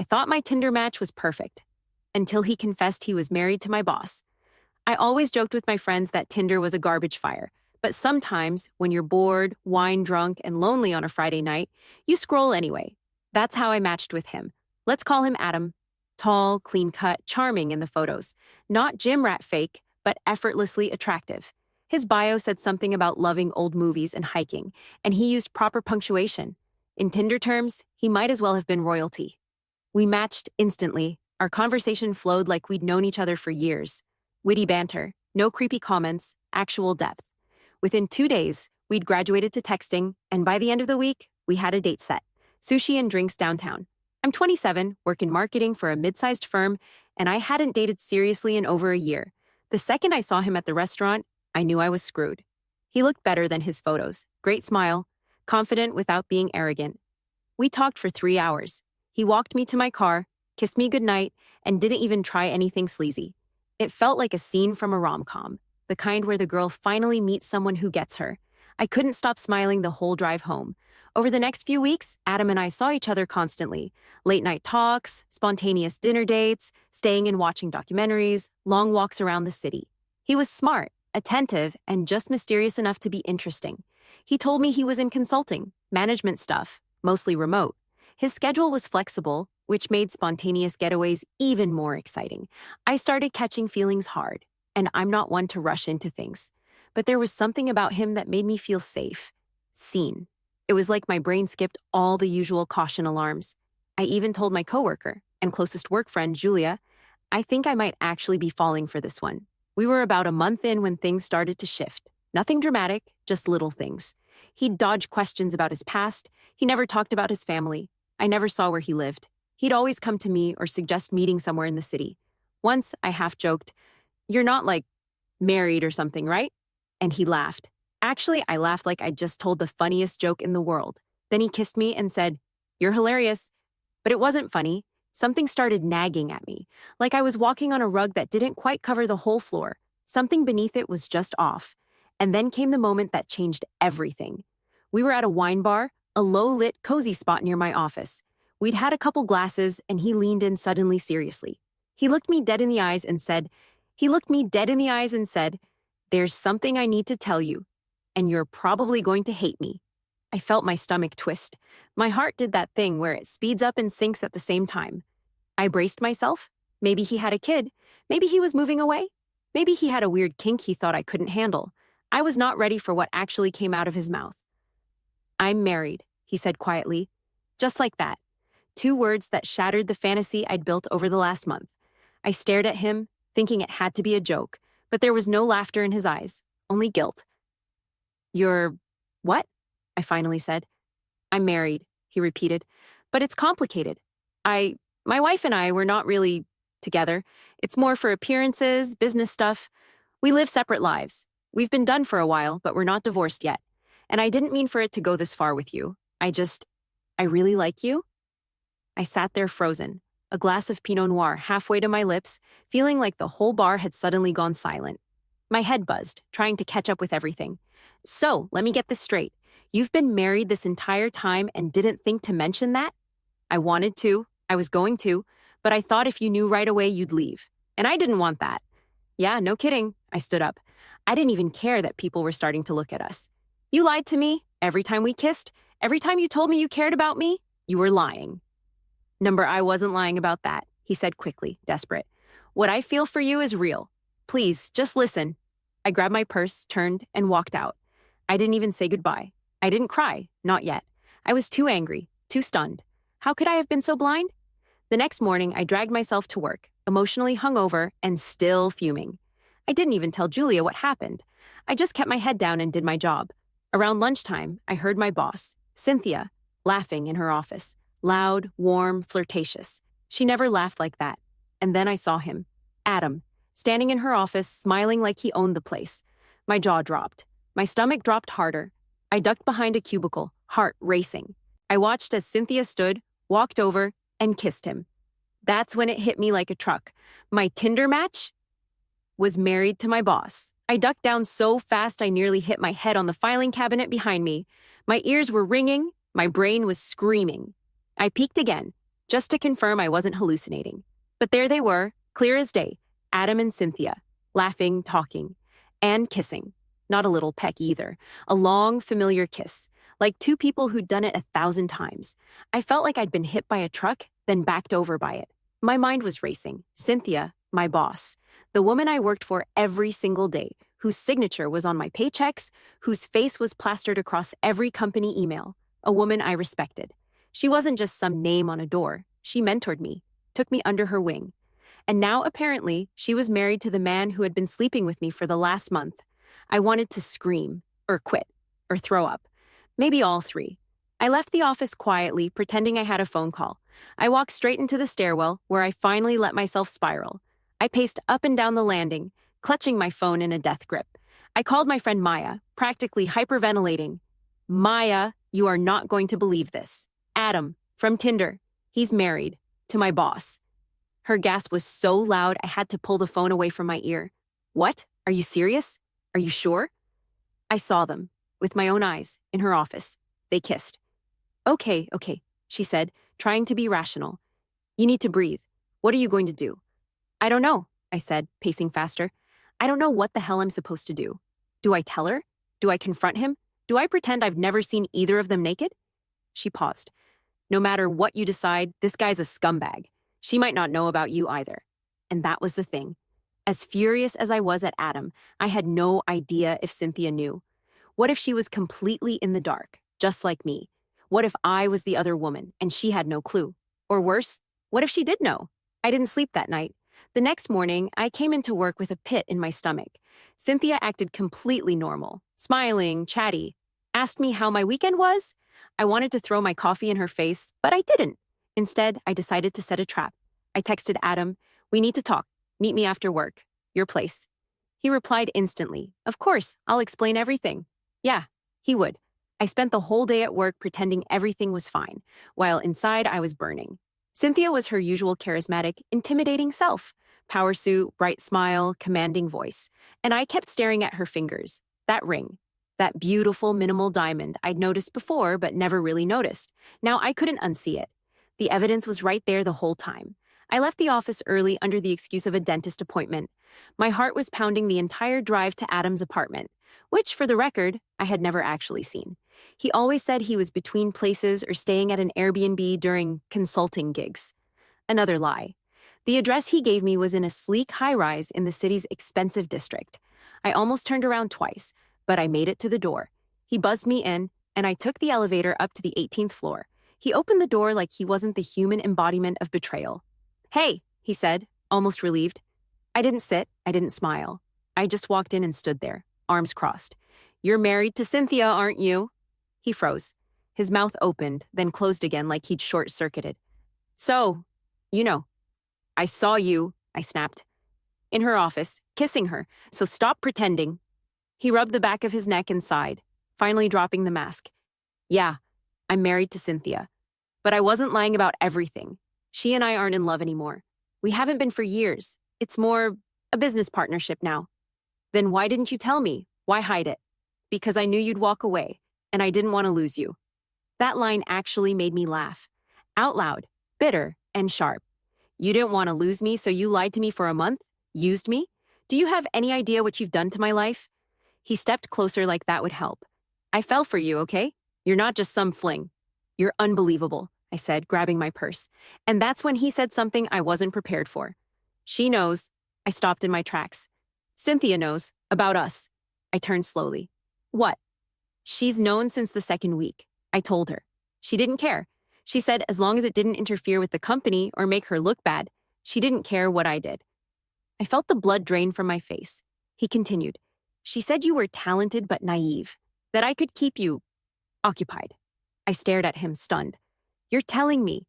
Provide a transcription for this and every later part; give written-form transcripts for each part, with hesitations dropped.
thought my Tinder match was perfect, until he confessed he was married to my boss. I always joked with my friends that Tinder was a garbage fire, but sometimes, when you're bored, wine drunk, and lonely on a Friday night, you scroll anyway. That's how I matched with him. Let's call him Adam. Tall, clean-cut, charming in the photos. Not gym rat fake, but effortlessly attractive. His bio said something about loving old movies and hiking, and he used proper punctuation. In Tinder terms, he might as well have been royalty. We matched instantly. Our conversation flowed like we'd known each other for years. Witty banter, no creepy comments, actual depth. Within 2 days, we'd graduated to texting, and by the end of the week, we had a date set. Sushi and drinks downtown. I'm 27, work in marketing for a mid-sized firm, and I hadn't dated seriously in over a year. The second I saw him at the restaurant, I knew I was screwed. He looked better than his photos. Great smile, confident without being arrogant. We talked for 3 hours. He walked me to my car, kissed me goodnight, and didn't even try anything sleazy. It felt like a scene from a rom-com, the kind where the girl finally meets someone who gets her. I couldn't stop smiling the whole drive home. Over the next few weeks, Adam and I saw each other constantly. Late-night talks, spontaneous dinner dates, staying and watching documentaries, long walks around the city. He was smart, attentive, and just mysterious enough to be interesting. He told me he was in consulting, management stuff, mostly remote. His schedule was flexible, which made spontaneous getaways even more exciting. I started catching feelings hard, and I'm not one to rush into things. But there was something about him that made me feel safe, seen. It was like my brain skipped all the usual caution alarms. I even told my coworker and closest work friend, Julia, I think I might actually be falling for this one. We were about a month in when things started to shift. Nothing dramatic, just little things. He'd dodge questions about his past. He never talked about his family. I never saw where he lived. He'd always come to me or suggest meeting somewhere in the city. Once, I half joked, "You're not, like, married or something, right?" And he laughed. Actually, I laughed like I'd just told the funniest joke in the world. Then he kissed me and said, "You're hilarious." But it wasn't funny. Something started nagging at me, like I was walking on a rug that didn't quite cover the whole floor. Something beneath it was just off. And then came the moment that changed everything. We were at a wine bar, a low-lit, cozy spot near my office. We'd had a couple glasses, and he leaned in suddenly seriously. He looked me dead in the eyes and said, "There's something I need to tell you, and you're probably going to hate me." I felt my stomach twist. My heart did that thing where it speeds up and sinks at the same time. I braced myself. Maybe he had a kid. Maybe he was moving away. Maybe he had a weird kink he thought I couldn't handle. I was not ready for what actually came out of his mouth. "I'm married," he said quietly. Just like that. 2 words that shattered the fantasy I'd built over the last month. I stared at him, thinking it had to be a joke, but there was no laughter in his eyes, only guilt. "You're what?" I finally said. "I'm married," he repeated, "but it's complicated. My wife and I, we're not really together. It's more for appearances, business stuff. We live separate lives. We've been done for a while, but we're not divorced yet. And I didn't mean for it to go this far with you. I really like you." I sat there frozen, a glass of Pinot Noir halfway to my lips, feeling like the whole bar had suddenly gone silent. My head buzzed, trying to catch up with everything. "So, let me get this straight. You've been married this entire time and didn't think to mention that?" "I wanted to. I was going to. But I thought if you knew right away, you'd leave. And I didn't want that." "Yeah, no kidding." I stood up. I didn't even care that people were starting to look at us. "You lied to me. Every time we kissed. Every time you told me you cared about me. You were lying." "Number, I wasn't lying about that," he said quickly, desperate. "What I feel for you is real. Please, just listen." I grabbed my purse, turned, and walked out. I didn't even say goodbye. I didn't cry, not yet. I was too angry, too stunned. How could I have been so blind? The next morning, I dragged myself to work, emotionally hungover and still fuming. I didn't even tell Julia what happened. I just kept my head down and did my job. Around lunchtime, I heard my boss, Cynthia, laughing in her office. Loud, warm, flirtatious. She never laughed like that. And then I saw him, Adam, standing in her office, smiling like he owned the place. My jaw dropped. My stomach dropped harder. I ducked behind a cubicle, heart racing. I watched as Cynthia stood, walked over, and kissed him. That's when it hit me like a truck. My Tinder match was married to my boss. I ducked down so fast I nearly hit my head on the filing cabinet behind me. My ears were ringing. My brain was screaming. I peeked again. just to confirm I wasn't hallucinating. But there they were, clear as day, Adam and Cynthia, laughing, talking, and kissing. Not a little peck either, a long, familiar kiss, like two people who'd done it 1,000 times. I felt like I'd been hit by a truck, then backed over by it. My mind was racing. Cynthia, my boss, the woman I worked for every single day, whose signature was on my paychecks, whose face was plastered across every company email, a woman I respected. She wasn't just some name on a door. She mentored me, took me under her wing. And now, apparently, she was married to the man who had been sleeping with me for the last month. I wanted to scream, or quit, or throw up. Maybe all three. I left the office quietly, pretending I had a phone call. I walked straight into the stairwell, where I finally let myself spiral. I paced up and down the landing, clutching my phone in a death grip. I called my friend Maya, practically hyperventilating. Maya, you are not going to believe this. Adam, from Tinder. He's married. To my boss. Her gasp was so loud I had to pull the phone away from my ear. What? Are you serious? Are you sure? I saw them, with my own eyes, in her office. They kissed. Okay, she said, trying to be rational. You need to breathe. What are you going to do? I don't know, I said, pacing faster. I don't know what the hell I'm supposed to do. Do I tell her? Do I confront him? Do I pretend I've never seen either of them naked? She paused. No matter what you decide, this guy's a scumbag. She might not know about you either. And that was the thing. As furious as I was at Adam, I had no idea if Cynthia knew. What if she was completely in the dark, just like me? What if I was the other woman and she had no clue? Or worse, what if she did know? I didn't sleep that night. The next morning, I came into work with a pit in my stomach. Cynthia acted completely normal, smiling, chatty, asked me how my weekend was. I wanted to throw my coffee in her face, but I didn't. Instead, I decided to set a trap. I texted Adam, "We need to talk. Meet me after work. Your place." He replied instantly, "Of course, I'll explain everything." Yeah, he would. I spent the whole day at work pretending everything was fine, while inside I was burning. Cynthia was her usual charismatic, intimidating self. Power suit, bright smile, commanding voice. And I kept staring at her fingers. That ring. That beautiful minimal diamond I'd noticed before but never really noticed. Now I couldn't unsee it. The evidence was right there the whole time. I left the office early under the excuse of a dentist appointment. My heart was pounding the entire drive to Adam's apartment, which, for the record, I had never actually seen. He always said he was between places or staying at an Airbnb during consulting gigs. Another lie. The address he gave me was in a sleek high-rise in the city's expensive district. I almost turned around twice, but I made it to the door. He buzzed me in, and I took the elevator up to the 18th floor. He opened the door like he wasn't the human embodiment of betrayal. "Hey," he said, almost relieved. I didn't sit, I didn't smile. I just walked in and stood there, arms crossed. "You're married to Cynthia, aren't you?" He froze. His mouth opened, then closed again like he'd short-circuited. "So, you know." "I saw you," I snapped. "In her office, kissing her, so stop pretending." He rubbed the back of his neck and sighed, finally dropping the mask. "Yeah, I'm married to Cynthia. But I wasn't lying about everything. She and I aren't in love anymore. We haven't been for years. It's more a business partnership now." "Then why didn't you tell me? Why hide it?" "Because I knew you'd walk away, and I didn't want to lose you." That line actually made me laugh. Out loud, bitter, and sharp. "You didn't want to lose me, so you lied to me for a month? Used me? Do you have any idea what you've done to my life?" He stepped closer like that would help. "I fell for you, okay? You're not just some fling." "You're unbelievable," I said, grabbing my purse. And that's when he said something I wasn't prepared for. "She knows." I stopped in my tracks. "Cynthia knows. About us." I turned slowly. "What?" "She's known since the second week." I told her. She didn't care. She said as long as it didn't interfere with the company or make her look bad, she didn't care what I did. I felt the blood drain from my face. He continued. "She said you were talented but naive, that I could keep you occupied." I stared at him, stunned. "You're telling me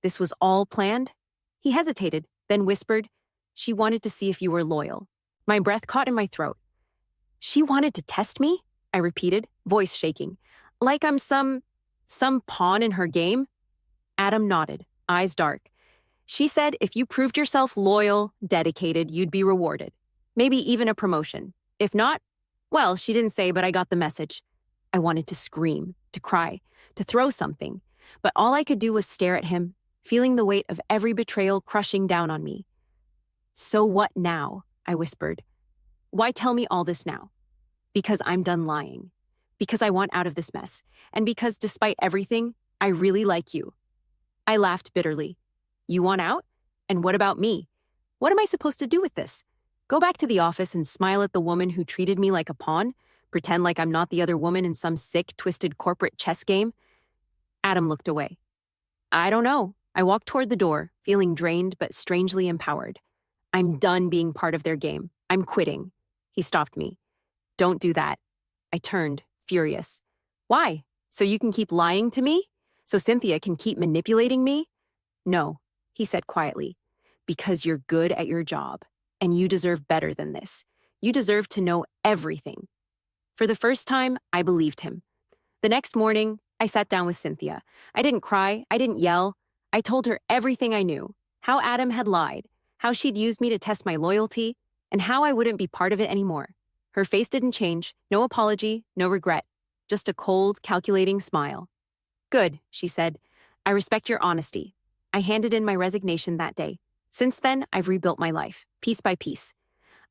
this was all planned?" He hesitated, then whispered, "She wanted to see if you were loyal." My breath caught in my throat. "She wanted to test me?" I repeated, voice shaking. "Like I'm some pawn in her game?" Adam nodded, eyes dark. "She said if you proved yourself loyal, dedicated, you'd be rewarded. Maybe even a promotion. If not, well, she didn't say, but I got the message." I wanted to scream, to cry, to throw something, but all I could do was stare at him, feeling the weight of every betrayal crushing down on me. "So what now?" I whispered. "Why tell me all this now?" "Because I'm done lying. Because I want out of this mess. And because despite everything, I really like you." I laughed bitterly. "You want out? And what about me? What am I supposed to do with this? Go back to the office and smile at the woman who treated me like a pawn? Pretend like I'm not the other woman in some sick, twisted corporate chess game?" Adam looked away. "I don't know." I walked toward the door, feeling drained but strangely empowered. "I'm done being part of their game. I'm quitting." He stopped me. "Don't do that." I turned, furious. "Why? So you can keep lying to me? So Cynthia can keep manipulating me?" "No," he said quietly. "Because you're good at your job, and you deserve better than this. You deserve to know everything." For the first time, I believed him. The next morning, I sat down with Cynthia. I didn't cry, I didn't yell. I told her everything I knew, how Adam had lied, how she'd used me to test my loyalty, and how I wouldn't be part of it anymore. Her face didn't change, no apology, no regret, just a cold, calculating smile. "Good," she said. "I respect your honesty." I handed in my resignation that day. Since then, I've rebuilt my life, piece by piece.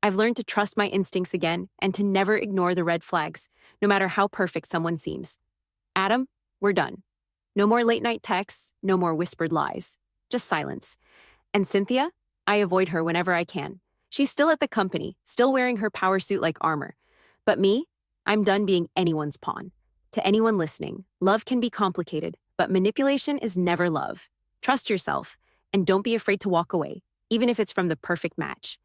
I've learned to trust my instincts again and to never ignore the red flags, no matter how perfect someone seems. Adam, we're done. No more late-night texts, no more whispered lies. Just silence. And Cynthia? I avoid her whenever I can. She's still at the company, still wearing her power suit like armor. But me? I'm done being anyone's pawn. To anyone listening, love can be complicated, but manipulation is never love. Trust yourself, and don't be afraid to walk away, even if it's from the perfect match.